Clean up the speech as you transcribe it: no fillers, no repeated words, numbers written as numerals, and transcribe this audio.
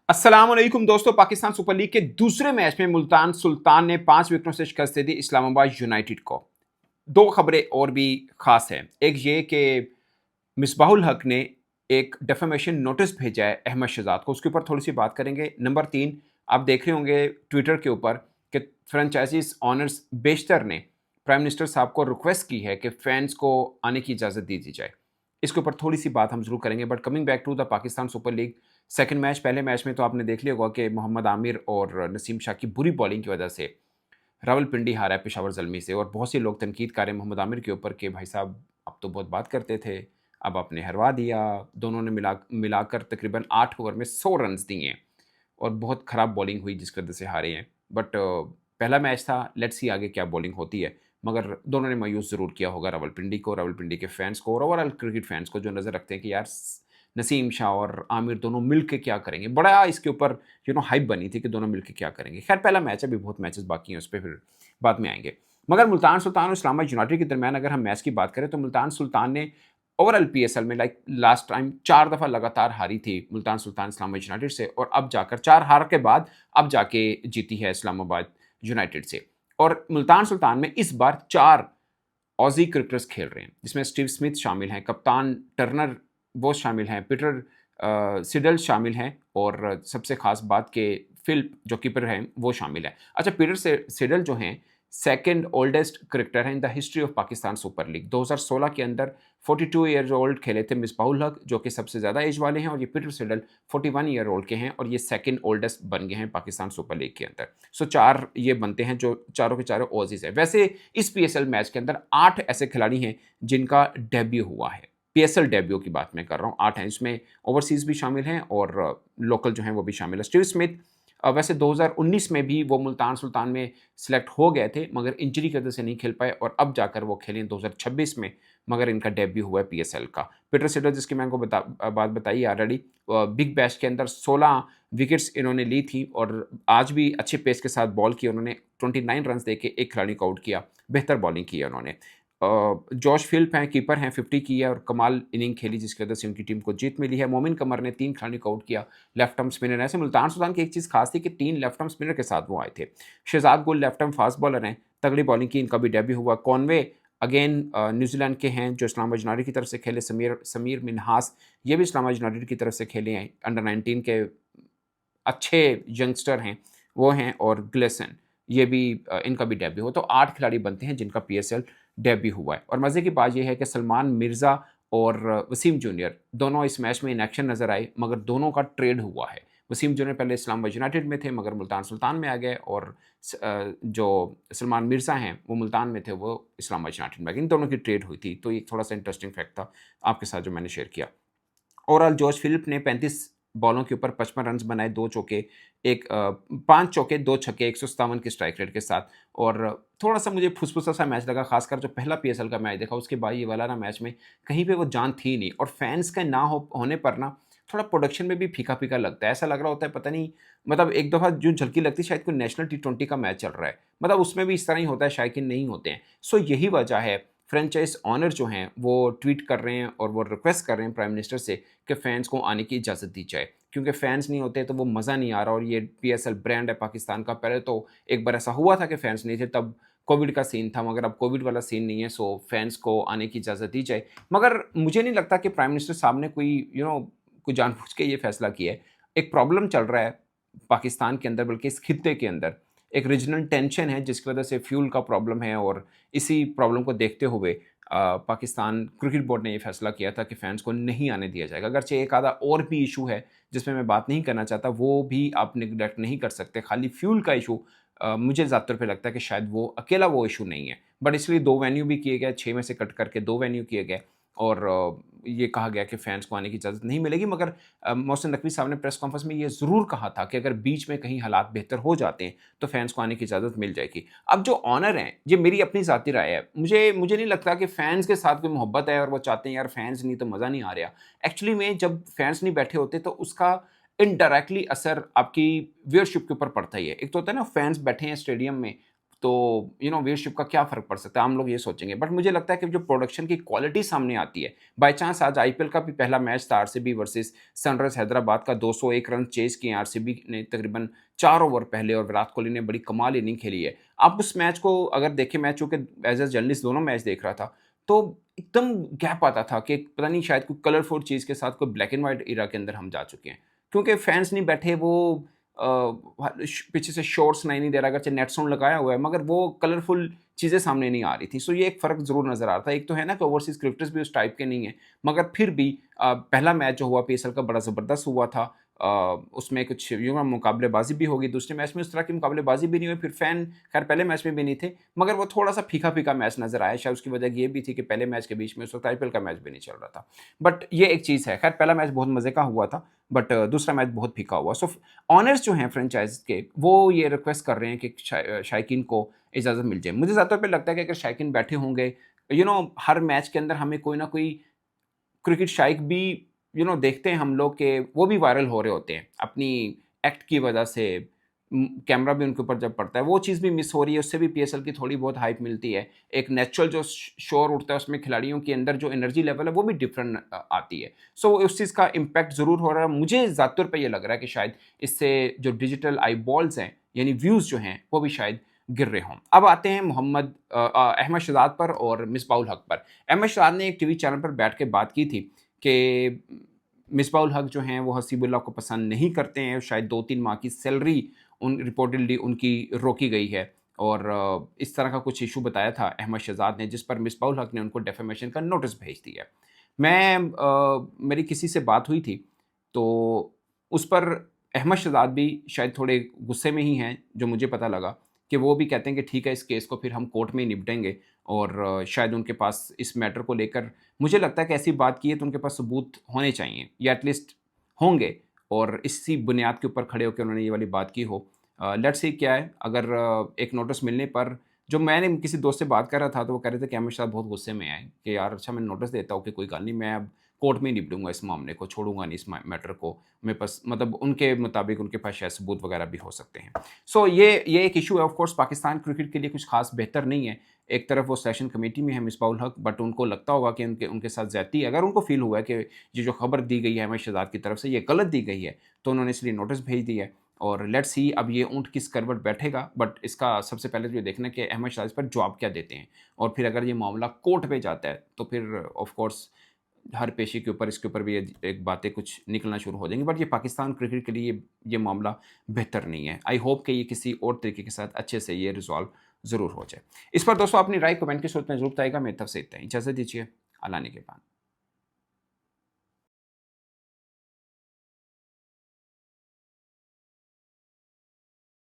अस्सलाम वालेकुम दोस्तों। पाकिस्तान सुपर लीग के दूसरे मैच में मुल्तान सुल्तान ने 5 विकेटों से शिकस्त दे दी इस्लामाबाद यूनाइटेड को। दो खबरें और भी खास हैं। एक ये कि मिसबाहुल हक ने एक डेफेमेशन नोटिस भेजा है अहमद शहजाद को, उसके ऊपर थोड़ी सी बात करेंगे। नंबर 3, आप देख रहे होंगे ट्विटर के ऊपर कि फ्रेंचाइजीज ऑनर्स बेशतर ने प्राइम मिनिस्टर साहब को रिक्वेस्ट की है कि फैंस को आने की इजाज़त दे दी जाए। इसके ऊपर थोड़ी सी बात हम जरूर करेंगे। But coming back to the Pakistan super league second match, पहले मैच में तो आपने देख लिया होगा कि मोहम्मद आमिर और नसीम शाह की बुरी बॉलिंग की वजह से रावलपिंडी हारा है पेशावर ज़ल्मी से। और बहुत से लोग तनकीद कर रहे हैं मोहम्मद आमिर के ऊपर कि भाई साहब आप तो बहुत बात करते थे, अब आपने हरवा दिया। दोनों ने मिलाकर तकरीबन 8 ओवर में 100 रन्स दिए और बहुत ख़राब बॉलिंग हुई जिसकी वजह से हारे हैं। बट पहला मैच था, लेट्स सी आगे क्या बॉलिंग होती है। मगर दोनों ने मायूस ज़रूर किया होगा रावलपिंडी को, रावलपिंडी के फैंस को और ओवरऑल क्रिकेट फैंस को, जो नज़र रखते हैं कि यार नसीम शाह और आमिर दोनों मिल के क्या करेंगे। बड़ा इसके ऊपर हाइप बनी थी कि दोनों मिल के क्या करेंगे। खैर पहला मैच है, अभी बहुत मैचेस बाकी हैं, उस पर फिर बाद में आएंगे। मगर मुल्तान सुल्तान और इस्लामाबाद यूनाइटेड के दरमियान अगर हम मैच की बात करें तो मुल्तान सुल्तान ने ओवरऑल पीएसएल में लास्ट टाइम 4 दफ़ा लगातार हारी थी मुल्तान सुल्तान इस्लामाबाद यूनाइटेड से, और अब जाकर 4 हार के बाद अब जाके जीती है इस्लामाबाद यूनाइटेड से। और मुल्तान सुल्तान में इस बार 4 ऑजी क्रिकेटर्स खेल रहे हैं, जिसमें स्टीव स्मिथ शामिल हैं, कप्तान टर्नर वो शामिल हैं, पीटर सिडल शामिल हैं, और सबसे खास बात कि फिल जो कीपर हैं वो शामिल है। अच्छा, पीटर सिडल जो हैं सेकंड ओल्डेस्ट क्रिकेटर हैं in the history of Pakistan super league. 2016 के अंदर 42 ईयर ओल्ड खेले थे मिसबाहुल हक, जो कि सबसे ज़्यादा एज वाले हैं, और ये पीटर सिडल 41 ईयर ओल्ड के हैं, और ये सेकंड ओल्डेस्ट बन गए हैं पाकिस्तान सुपर लीग के अंदर। सो 4 ये बनते हैं जो चारों के चारों ऑजीज है। वैसे इस पीएसएल मैच के अंदर 8 ऐसे खिलाड़ी हैं जिनका डेब्यू हुआ है। पीएसएल डेब्यू की बात मैं कर रहा हूँ, 8 हैं। इसमें ओवरसीज़ भी शामिल हैं और लोकल जो हैं वो भी शामिल है। स्टीव स्मिथ वैसे 2019 में भी वो मुल्तान सुल्तान में सिलेक्ट हो गए थे, मगर इंजरी की वजह से नहीं खेल पाए, और अब जाकर वो खेलें 2026 में, मगर इनका डेब्यू हुआ है पीएसएल का। पीटर सिडल, जिसकी मैंने को बात बताई ऑलरेडी, बिग बैश के अंदर 16 विकेट्स इन्होंने ली थी, और आज भी अच्छे पेस के साथ बॉल की उन्होंने 29 रन दे के एक खिलाड़ी को आउट किया। बेहतर बॉलिंग की है उन्होंने। जॉश फिल्प हैं, कीपर हैं, 50 की है और कमाल इनिंग खेली जिसकी वजह से उनकी टीम को जीत मिली है। मोमिन कमर ने 3 खिलाड़ियों को आउट किया, लेफ्ट आर्म स्पिनर। ऐसे मुल्तान सुल्तान की एक चीज़ खास थी कि 3 लेफ्ट आर्म स्पिनर के साथ वो आए थे। शहजाद गुल लेफ्ट आर्म फास्ट बॉलर हैं, तगड़ी बॉलिंग की, इनका भी डेब्यू हुआ। कॉनवे अगेन न्यूजीलैंड के हैं, जो इस्लामाबाद यूनाइटेड की तरफ से खेले। समीर मिन्हास ये भी इस्लामाबाद यूनाइटेड की तरफ से खेले हैं, अंडर 19 के अच्छे यंगस्टर हैं वो हैं। और ग्लेसन ये भी इनका भी डेब्यू हो। तो 8 खिलाड़ी बनते हैं जिनका पीएसएल डेब्यू हुआ है। और मज़े की बात यह है कि सलमान मिर्ज़ा और वसीम जूनियर दोनों इस मैच में इन एक्शन नज़र आए, मगर दोनों का ट्रेड हुआ है। वसीम जूनियर पहले इस्लामाबाद यूनाइटेड में थे, मगर मुल्तान सुल्तान में आ गए, और जो सलमान मिर्ज़ा हैं वो मुल्तान में थे, वो इस्लामाबाद यूनाइटेड में आ गए। इन दोनों की ट्रेड हुई थी, तो ये थोड़ा सा इंटरेस्टिंग फैक्ट था आपके साथ जो मैंने शेयर किया। ओवरऑल जॉश फिलिप ने 35 बॉलों के ऊपर 55 रन्स बनाए, 2 चौके, 5 चौके 2 छक्के, 157 की स्ट्राइक रेट के साथ। और थोड़ा-सा मुझे फुसफुसा सा मैच लगा, खासकर जो पहला पीएसएल का मैच देखा, उसके बाद ये वाला ना मैच में कहीं पे वो जान थी नहीं, और फैंस का ना होने पर ना थोड़ा प्रोडक्शन में भी फीका-फीका लगता है। ऐसा लग रहा होता है पता नहीं, मतलब एक दफ़ा जो झलकी लगती है शायद कोई नेशनल टी20 का मैच चल रहा है। मतलब उसमें भी इस तरह ही होता है, शायद कि नहीं होते हैं। सो यही वजह है, फ्रेंचाइज ऑनर जो हैं वो ट्वीट कर रहे हैं और वो रिक्वेस्ट कर रहे हैं प्राइम मिनिस्टर से कि फैंस को आने की इजाज़त दी जाए, क्योंकि फैंस नहीं होते तो वो मज़ा नहीं आ रहा। और ये पीएसएल ब्रांड है पाकिस्तान का। पहले तो एक बार ऐसा हुआ था कि फैंस नहीं थे, तब कोविड का सीन था, मगर अब कोविड वाला सीन नहीं है। सो फैंस को आने की इजाज़त दी जाए। मगर मुझे नहीं लगता कि प्राइम मिनिस्टर साहब ने कोई कोई जानबूझ के ये फैसला किया है। एक प्रॉब्लम चल रहा है पाकिस्तान के अंदर, बल्कि इस खित्ते के अंदर एक रीजनल टेंशन है, जिसकी वजह से फ्यूल का प्रॉब्लम है। और इसी प्रॉब्लम को देखते हुए पाकिस्तान क्रिकेट बोर्ड ने ये फैसला किया था कि फैंस को नहीं आने दिया जाएगा। अगरचे एक आधा और भी इशू है जिसमें मैं बात नहीं करना चाहता, वो भी आप निगलेक्ट नहीं कर सकते। खाली फ्यूल का इशू मुझे ज़्यादातर पे लगता है कि शायद वो अकेला वो इशू नहीं है, बट इसलिए 2 वेन्यू भी किए गए, 6 में से कट करके 2 वेन्यू किए गए। और ये कहा गया कि फैंस को आने की इजाज़त नहीं मिलेगी। मगर मोहसिन नकवी साहब ने प्रेस कॉन्फ्रेंस में ये ज़रूर कहा था कि अगर बीच में कहीं हालात बेहतर हो जाते हैं तो फैंस को आने की इजाज़त मिल जाएगी। अब जो ऑनर हैं, ये मेरी अपनी ज़ाती राय है, मुझे नहीं लगता कि फैंस के साथ कोई मोहब्बत है और वो चाहते हैं यार फैंस नहीं तो मज़ा नहीं आ रहा। एक्चुअली में जब फैंस नहीं बैठे होते तो उसका इनडायरेक्टली असर आपकी व्यूअरशिप के ऊपर पड़ता ही है। एक तो होता है ना, फैंस बैठे हैं स्टेडियम में, तो व्यूअरशिप का क्या फ़र्क पड़ सकता है, हम लोग ये सोचेंगे। बट मुझे लगता है कि जो प्रोडक्शन की क्वालिटी सामने आती है, बाय चांस आज आईपीएल का भी पहला मैच था आरसीबी वर्सेस सनराइज़र्स हैदराबाद का, 201 रन चेज़ किए आरसीबी ने तकरीबन 4 ओवर पहले, और विराट कोहली ने बड़ी कमाल इनिंग खेली है। आप उस मैच को अगर देखें, मैं चूँकि एज़ अ जर्नलिस्ट दोनों मैच देख रहा था, तो एकदम गैप आता था कि पता नहीं शायद कोई कलरफुल चीज़ के साथ कोई ब्लैक एंड व्हाइट एरा के अंदर हम जा चुके हैं। क्योंकि फैन्स नहीं बैठे, वो पीछे से शॉर्ट्स नहीं दे रहा, अगरचे नेट साउंड लगाया हुआ है, मगर वो कलरफुल चीज़ें सामने नहीं आ रही थी। सो ये एक फ़र्क ज़रूर नज़र आ रहा था। एक तो है ना कि ओवरसीज़ क्रिकेटर्स भी उस टाइप के नहीं हैं, मगर फिर भी पहला मैच जो हुआ पीएसएल का बड़ा ज़बरदस्त हुआ था। उसमें कुछ मुकाबलेबाज़ी भी होगी, दूसरे मैच में उस तरह की मुकाबलेबाज़ी भी नहीं हुई, फिर फैन खैर पहले मैच में भी नहीं थे, मगर वो थोड़ा-सा फीका-फीका मैच नज़र आया। शायद उसकी वजह ये भी थी कि पहले मैच के बीच में उस वक़्त आईपीएल का मैच भी नहीं चल रहा था। बट ये एक चीज़ है, खैर पहला मैच बहुत मज़े का हुआ था, बट दूसरा मैच बहुत फीका हुआ। सो ओनर्स जो हैं फ्रेंचाइज़ के, वो ये रिक्वेस्ट कर रहे हैं कि शायकीन को इजाज़त मिल जाए। मुझे ज़्यादातर पे लगता है कि अगर शायकीन बैठे होंगे, हर मैच के अंदर हमें कोई ना कोई क्रिकेट शाइक भी देखते हैं हम लोग कि वो भी वायरल हो रहे होते हैं अपनी एक्ट की वजह से। कैमरा भी उनके ऊपर जब पड़ता है, वो चीज़ भी मिस हो रही है, उससे भी पीएसएल की थोड़ी बहुत हाइप मिलती है। एक नेचुरल जो शोर उठता है, उसमें खिलाड़ियों के अंदर जो एनर्जी लेवल है वो भी डिफरेंट आती है। सो उस चीज़ का इम्पैक्ट ज़रूर हो रहा है। मुझे ज़्यादातर पे ये लग रहा है कि शायद इससे जो डिजिटल आई बॉल्स हैं, यानी व्यूज़ जो हैं, वो भी शायद गिर रहे हों। अब आते हैं अहमद शहजाद पर और मिसबाह-उल हक पर। अहमद शहजाद ने एक टीवी चैनल पर बैठ के बात की थी कि मिसबाह-उल हक जो हैं वो हसीबुल्लाह को पसंद नहीं करते हैं, शायद 2-3 माह की सैलरी रिपोर्टेडली उनकी रोकी गई है, और इस तरह का कुछ इशू बताया था अहमद शहजाद ने, जिस पर मिसबाह-उल हक ने उनको डेफेमेशन का नोटिस भेज दिया। मेरी किसी से बात हुई थी, तो उस पर अहमद शहजाद भी शायद थोड़े गुस्से में ही हैं, जो मुझे पता लगा कि वो भी कहते हैं कि ठीक है, इस केस को फिर हम कोर्ट में ही निपटेंगे, और शायद उनके पास इस मैटर को लेकर, मुझे लगता है कि ऐसी बात की है तो उनके पास सबूत होने चाहिए, या एटलीस्ट होंगे, और इसी बुनियाद के ऊपर खड़े होकर उन्होंने ये वाली बात की हो। लेट्स सी क्या है। अगर एक नोटिस मिलने पर, जो मैंने किसी दोस्त से बात कर रहा था, तो वो कह रहे थे कि अहमद शहजाद बहुत गुस्से में आए कि यार अच्छा, मैं नोटिस देता हूँ कि कोई गल नहीं, मैं अब कोर्ट में ही निपटूंगा इस मामले को, छोड़ूंगा नहीं इस मैटर को। मेरे पास मतलब उनके मुताबिक उनके पास शायद सबूत वगैरह भी हो सकते हैं। सो ये एक इशू है। ऑफ कोर्स पाकिस्तान क्रिकेट के लिए कुछ खास बेहतर नहीं है। एक तरफ वो सेशन कमेटी में है मिसबाह-उल हक, बट उनको लगता होगा कि उनके उनके साथ ज़्यादती, अगर उनको फील हुआ है कि ये जो खबर दी गई है अहमद शहजाद की तरफ से ये गलत दी गई है, तो उन्होंने इसलिए नोटिस भेज दिया है। और लेट्स सी अब ये ऊँट किस करवट बैठेगा, बट इसका सबसे पहले तो ये देखना है कि अहमद शहजाद इस पर जवाब क्या देते हैं, और फिर अगर ये मामला कोर्ट पे जाता है, तो फिर ऑफ कोर्स हर पेशी के ऊपर इसके ऊपर भी एक बातें कुछ निकलना शुरू हो जाएंगी। बट ये पाकिस्तान क्रिकेट के लिए ये मामला बेहतर नहीं है। आई होप कि ये किसी और तरीके के साथ अच्छे से ये रिजॉल्व ज़रूर हो जाए। इस पर दोस्तों अपनी राय कमेंट की सूरत में ज़रूर बताइएगा। मेरी तरफ से इतना ही, इजाज़त दीजिए। अल्लाह ने के बाद।